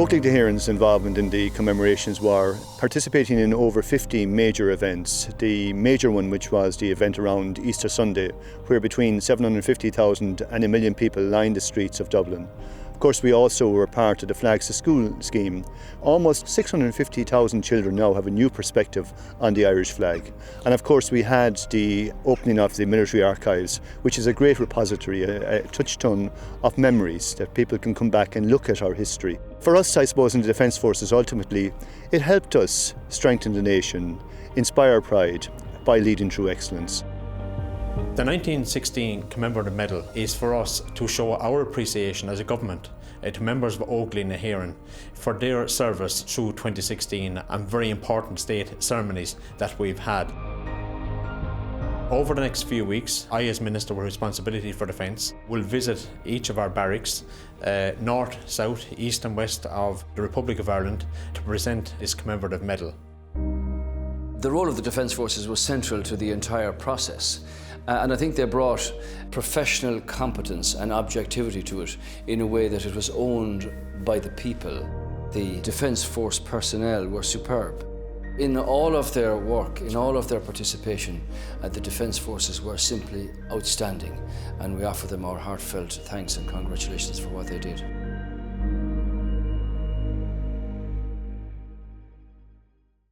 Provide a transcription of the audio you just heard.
Óclaigh de hÉireann's involvement in the commemorations were participating in over 50 major events. The major one, which was the event around Easter Sunday, where between 750,000 and 1 million people lined the streets of Dublin. Of course, we also were part of the Flags to School scheme. Almost 650,000 children now have a new perspective on the Irish flag. And of course, we had the opening of the military archives, which is a great repository, a touchstone of memories that people can come back and look at our history. For us, I suppose, in the Defence Forces, ultimately, it helped us strengthen the nation, inspire pride by leading through excellence. The 1916 Commemorative Medal is for us to show our appreciation as a government to members of Óclaigh na hÉireann for their service through 2016 and very important state ceremonies that we've had. Over the next few weeks, I as Minister with responsibility for defence will visit each of our barracks, north, south, east and west of the Republic of Ireland to present this commemorative medal. The role of the Defence Forces was central to the entire process. And I think they brought professional competence and objectivity to it in a way that it was owned by the people. The Defence Force personnel were superb. In all of their work, in all of their participation, the Defence Forces were simply outstanding, and we offer them our heartfelt thanks and congratulations for what they did.